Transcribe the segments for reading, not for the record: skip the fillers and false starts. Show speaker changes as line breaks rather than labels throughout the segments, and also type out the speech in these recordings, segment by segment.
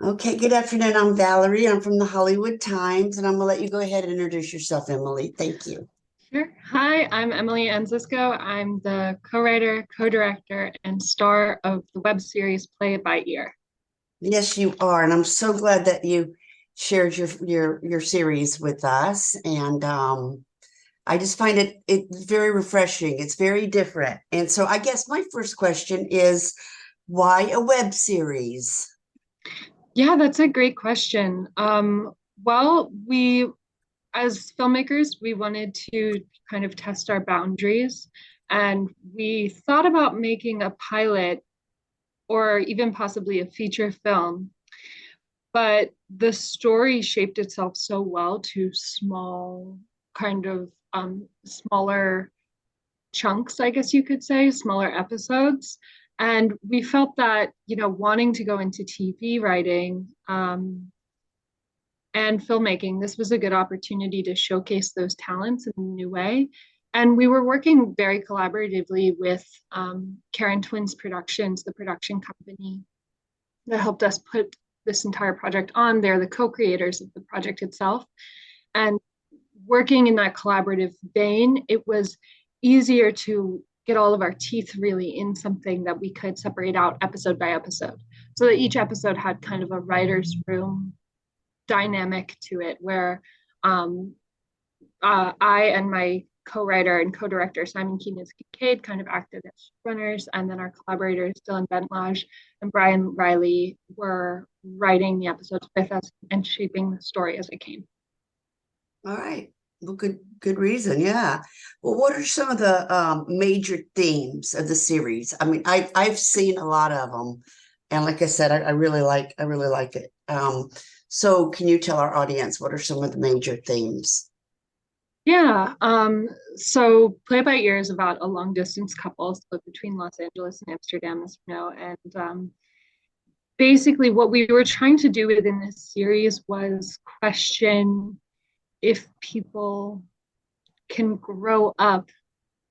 Okay, good afternoon. I'm Valerie. I'm from the Hollywood Times, and I'm gonna let you go ahead and introduce yourself, Emily. Thank you.
Sure. Hi, I'm Emily Ann Zisko. I'm the co-writer, co-director, and star of the web series Play It By Ear.
Yes, you are, and I'm so glad that you shared your series with us. And I just find it very refreshing. It's very different. And so I guess my first question is, why a web series?
Yeah, that's a great question. As filmmakers, we wanted to kind of test our boundaries, and we thought about making a pilot or even possibly a feature film, but the story shaped itself so well to smaller chunks, I guess you could say, smaller episodes. And we felt that, wanting to go into TV writing and filmmaking, this was a good opportunity to showcase those talents in a new way. And we were working very collaboratively with Karen Twins Productions, the production company that helped us put this entire project on. They're the co-creators of the project itself. And working in that collaborative vein, it was easier to get all of our teeth really in something that we could separate out episode by episode. So that each episode had kind of a writer's room dynamic to it where um, I and my co-writer and co-director Simon Keenan Kincaid kind of acted as runners, and then our collaborators Dylan Bentlage and Brian Riley were writing the episodes with us and shaping the story as it came.
All right. Well, good reason. Yeah. Well, what are some of the major themes of the series? I mean, I've seen a lot of them, and like I said, I really like it. So can you tell our audience what are some of the major themes?
Yeah. So Play by Ear is about a long distance couple split between Los Angeles and Amsterdam, as you know. And basically, what we were trying to do within this series was question if people can grow up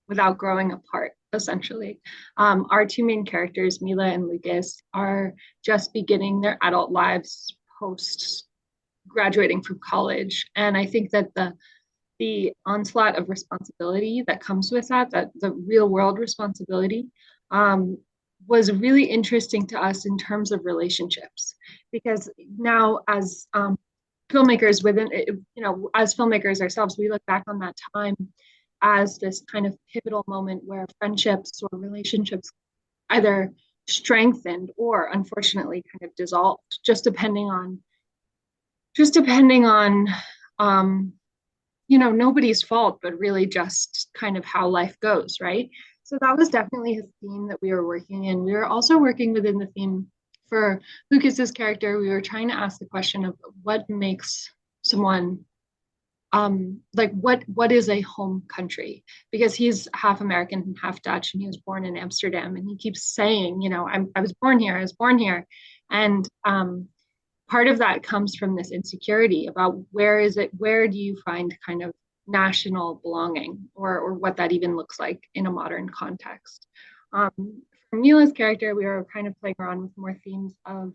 without growing apart, essentially. Our two main characters, Mila and Lukas, are just beginning their adult lives post graduating from college. And I think that the onslaught of responsibility that comes with that the real world responsibility, um, was really interesting to us in terms of relationships. Because now, as filmmakers as filmmakers ourselves, we look back on that time as this kind of pivotal moment where friendships or relationships either strengthened or unfortunately kind of dissolved, just depending on um, nobody's fault, but really just kind of how life goes, right? So that was definitely a theme that we were working in. We were also working within the theme for Lucas's character. We were trying to ask the question of what makes someone like what is a home country, because he's half American and half Dutch, and he was born in Amsterdam, and he keeps saying, I was born here, I was born here. And part of that comes from this insecurity about where do you find kind of national belonging, or what that even looks like in a modern context. For Mila's character, we were kind of playing around with more themes of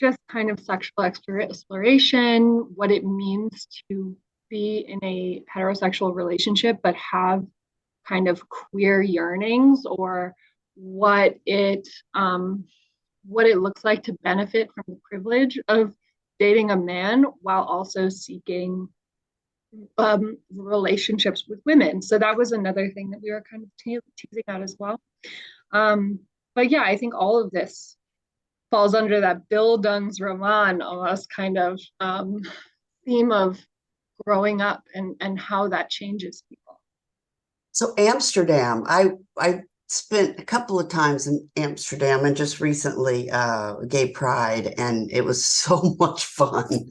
just kind of sexual exploration, what it means to be in a heterosexual relationship but have kind of queer yearnings, or what it um, what it looks like to benefit from the privilege of dating a man while also seeking relationships with women. So that was another thing that we were kind of teasing out as well. Um, but yeah, I think all of this falls under that Bill Dunn's roman almost kind of theme of growing up and how that changes people.
So Amsterdam, I spent a couple of times in Amsterdam and just recently Gay Pride, and it was so much fun.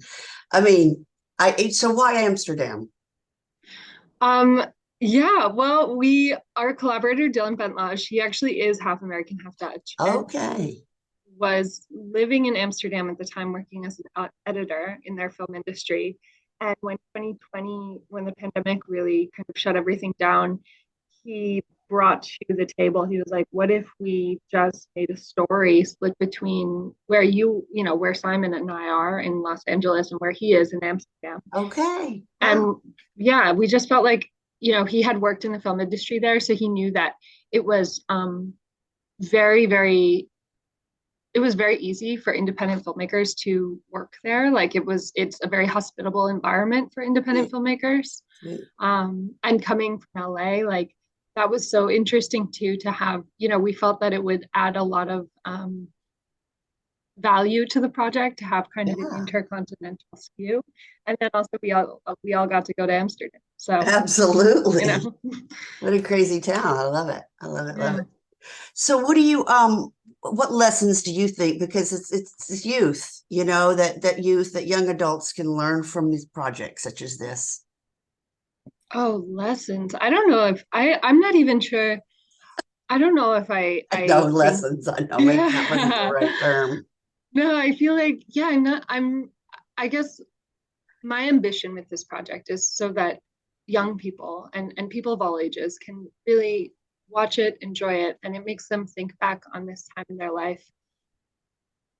I mean, I so why Amsterdam?
Um, yeah, well, our collaborator Dylan Bentlage, he actually is half American, half Dutch, and
Okay.
was living in Amsterdam at the time, working as an editor in their film industry. And when 2020, when the pandemic really kind of shut everything down, he brought to the table. He was like, what if we just made a story split between where where Simon and I are in Los Angeles and where he is in Amsterdam.
Okay.
And
Wow.
yeah, we just felt like, he had worked in the film industry there, so he knew that it was very, very it was very easy for independent filmmakers to work there. Like it's a very hospitable environment for independent
Sweet,
filmmakers.
sweet.
And coming from LA, like that was so interesting too, to have, we felt that it would add a lot of value to the project to have kind of an
Yeah.
intercontinental skew. And then also we all got to go to Amsterdam. So, you
Absolutely.
know,
What a crazy town. I love it. I love it. Love
yeah.
it. So what lessons do you think, because it's youth, that youth, that young adults can learn from these projects such as this?
Oh, lessons. I don't know if I'm not even sure. I don't know if I
I know
I think
lessons. I know maybe that wasn't the
yeah.
right term.
No, I feel like yeah, I guess my ambition with this project is so that young people and people of all ages can really watch it, enjoy it, and it makes them think back on this time in their life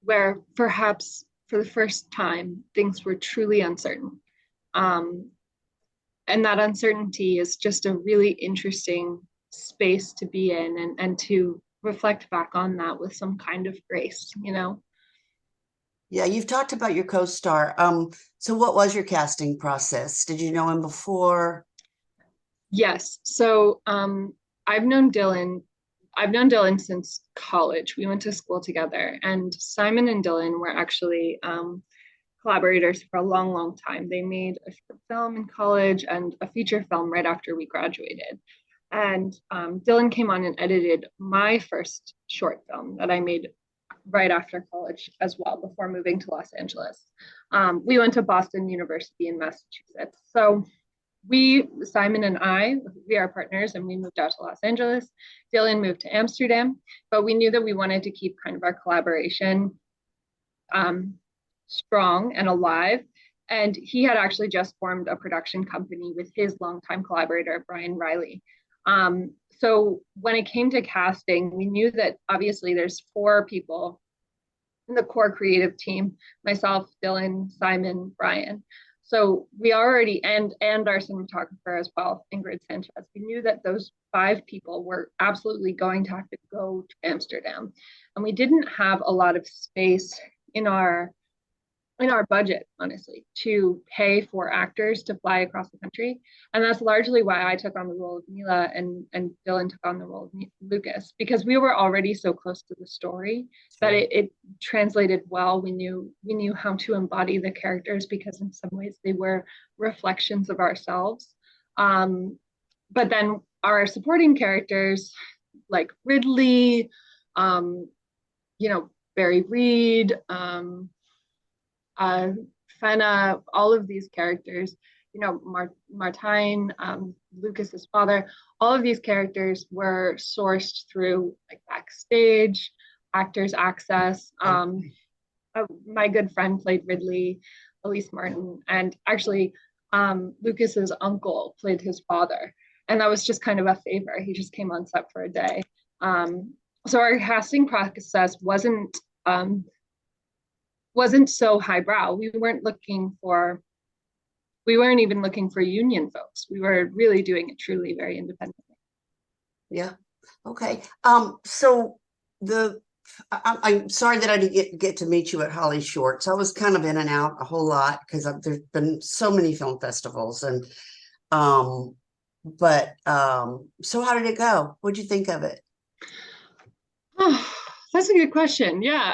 where perhaps for the first time things were truly uncertain. Um, and that uncertainty is just a really interesting space to be in, and to reflect back on that with some kind of grace.
Yeah, you've talked about your co-star. So what was your casting process? Did you know him before?
Yes. So I've known Dylan since college. We went to school together, and Simon and Dylan were actually collaborators for a long, long time. They made a short film in college and a feature film right after we graduated. And Dylan came on and edited my first short film that I made right after college as well, before moving to Los Angeles. We went to Boston University in Massachusetts. So Simon and I, we are partners, and we moved out to Los Angeles. Dylan moved to Amsterdam, but we knew that we wanted to keep kind of our collaboration um, strong and alive. And he had actually just formed a production company with his longtime collaborator, Brian Riley. So when it came to casting, we knew that obviously there's 4 people in the core creative team: myself, Dylan, Simon, Brian. So we already, and our cinematographer as well, Ingrid Sanchez. We knew that those 5 people were absolutely going to have to go to Amsterdam, and we didn't have a lot of space in our budget, honestly, to pay for actors to fly across the country. And that's largely why I took on the role of Mila, and Dylan took on the role of Lukas, because we were already so close to the story that
Sure.
it translated well. We knew how to embody the characters, because in some ways they were reflections of ourselves. But then our supporting characters, like Ridley, um, Barry Reed, uh, Fenna, all of these characters, Martine, Lucas's father, all of these characters were sourced through like backstage, actors access.
Okay.
My good friend played Ridley, Elise Martin, and actually Lucas's uncle played his father. And that was just kind of a favor. He just came on set for a day. So our casting process wasn't so highbrow. We weren't even looking for union folks. We were really doing it truly very independently.
Yeah. Okay. So the I'm sorry that I didn't get to meet you at HollyShorts. I was kind of in and out a whole lot because there's been so many film festivals, and um so how did it go? What'd you think of it?
Oh, that's a good question. Yeah.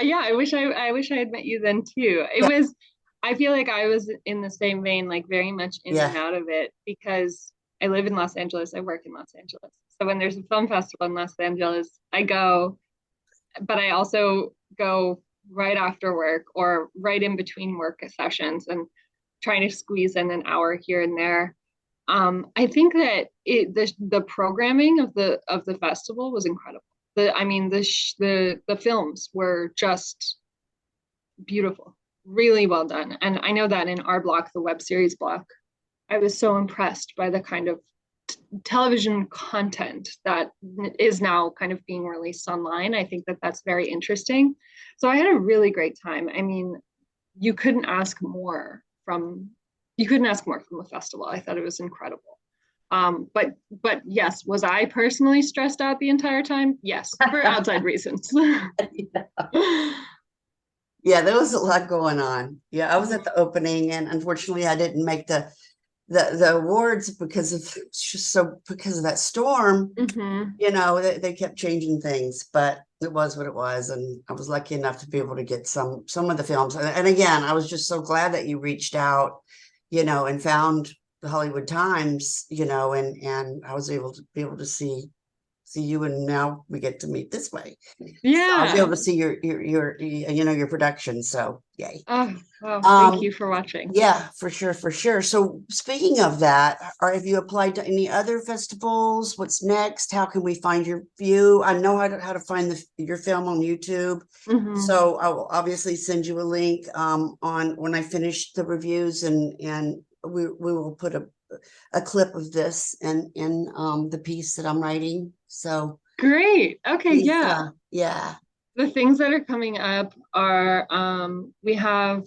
Yeah, I wish I had met you then too.
Yeah.
I feel like I was in the same vein, like very much in and
Yeah.
out of it, because I live in Los Angeles, I work in Los Angeles. So when there's a film festival in Los Angeles, I go, but I also go right after work or right in between work sessions, and trying to squeeze in an hour here and there. I think that the programming of the festival was incredible. The films were just beautiful, really well done. And I know that in our block, the web series block, I was so impressed by the kind of television content that is now kind of being released online. I think that that's very interesting. So I had a really great time. I mean, you couldn't ask more from you couldn't ask more from the festival. I thought it was incredible. But yes, was I personally stressed out the entire time? Yes, for outside reasons.
Yeah, there was a lot going on. Yeah, I was at the opening, and unfortunately, I didn't make the awards because of because of that storm.
Mhm.
You know, they kept changing things, but it was what it was, and I was lucky enough to be able to get some of the films. And again, I was just so glad that you reached out, you know, and found the Hollywood Times, you know, and I was able to see you, and now we get to meet this way. So I was able
Yeah.
to see your you know, your production. So yay.
Oh, well, thank
Um,
you for watching.
yeah, for sure, for sure. So speaking of that, have you applied to any other festivals? What's next? How can we find your view? I know how to find your film on YouTube.
Mhm.
So I will obviously send you a link on when I finish the reviews, and we will put a clip of this in the piece that I'm writing. So
Great. Okay,
please,
yeah.
yeah.
The things that are coming up are we have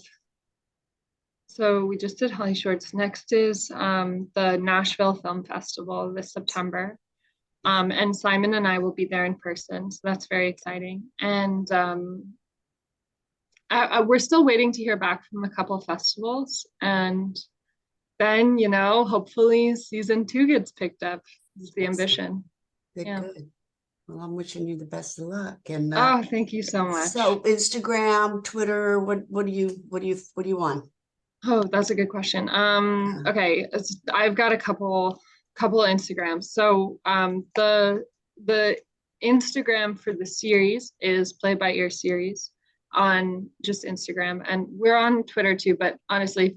so we just did HollyShorts. Next is the Nashville Film Festival this September. And Simon and I will be there in person. So that's very exciting. And we're still waiting to hear back from a couple of festivals. And then, you know, hopefully season 2 gets picked up is the ambition.
Good,
Yeah.
good. Well, I'm wishing you the best of luck. And
Oh, thank you so much.
so Instagram, Twitter, what do you want?
Oh, that's a good question. Okay, I've got a couple Instagrams. So the Instagram for the series is Play by Ear series on just Instagram, and we're on Twitter too. But honestly,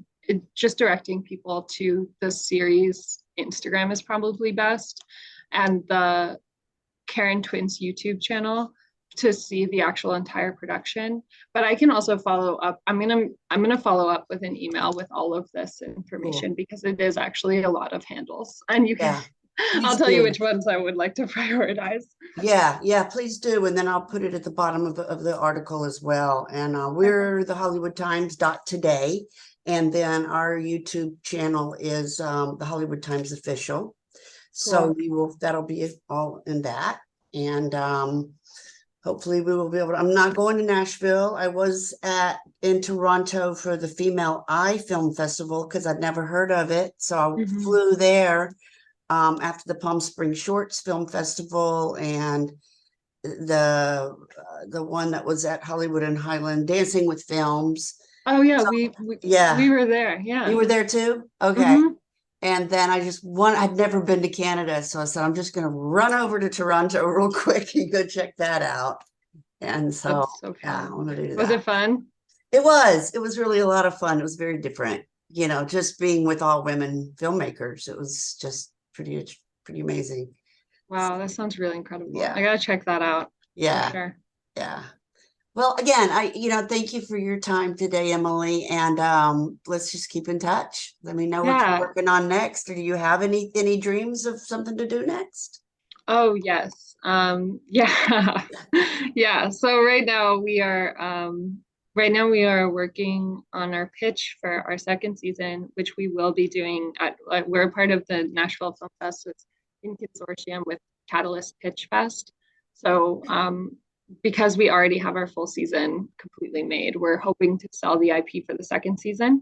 just directing people to the series Instagram is probably best, and the Karen Twins YouTube channel to see the actual entire production. But I can also follow up. I'm gonna follow up with an email with all of this
Cool.
information because it is actually a lot of handles, and you can.
Yeah,
I'll
please
tell you
do.
which ones I would like to prioritize.
Yeah, yeah, please do. And then I'll put it at the bottom of the article as well. And
Perfect.
we're the Hollywood Times today. And then our YouTube channel is the Hollywood Times official. So
Cool.
that'll be all in that. And hopefully we will be able to. I'm not going to Nashville. I was in Toronto for the Female Eye Film Festival because I'd never heard of it. So I
Mhm.
flew there after the Palm Springs Shorts Film Festival, and the one that was at Hollywood and Highland, Dancing with Films.
Oh yeah,
So
we
yeah,
were there. Yeah.
you were there too? Okay.
Hmm.
And then I'd never been to Canada. So I said, I'm just going to run over to Toronto real quick and go check that out. And so,
That's so
yeah, I
fun.
want to do
Was
that.
it fun?
It was really a lot of fun. It was very different, you know, just being with all women filmmakers. It was just pretty amazing.
Wow, that sounds really incredible. I
Yeah.
gotta check that out for
Yeah.
sure.
Yeah. Well, again, thank you for your time today, Emily. And let's just keep in touch. Let me know what you're
Yeah.
working on next. Or do you have any dreams of something to do next?
Oh, yes. Yeah. Yeah. So right now we are working on our pitch for our second season, which we will be doing we're a part of the Nashville Film Fest. So it's in consortium with Catalyst Pitch Fest. So because we already have our full season completely made, we're hoping to sell the IP for the second season,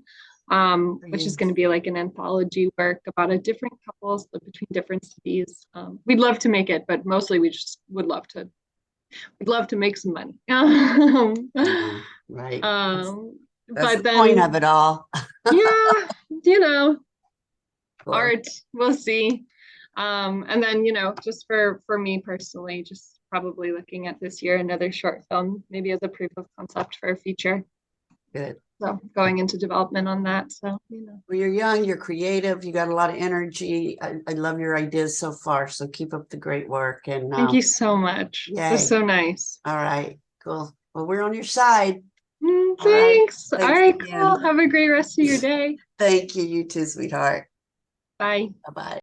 which is going to be like an anthology work about a different couples between different cities. We'd love to make it, but mostly we just we'd love to make some money.
Right.
um,
That's
but
the point of
then,
it all.
yeah, you know,
Cool.
art, we'll see. And then, you know, just for me personally, just probably looking at this year, another short film, maybe as a proof of concept for a feature.
Good.
So going into development on that. So, you know.
Well, you're young, you're creative, you got a lot of energy. I love your ideas so far. So keep up the great work, and
Thank you so much. That's
yay.
so nice.
All right. Cool. Well, we're on your side. All right.
Thanks. All
Thanks
right, cool.
again.
Have a great rest of your day.
Thank you. You too, sweetheart.
Bye.
Bye-bye.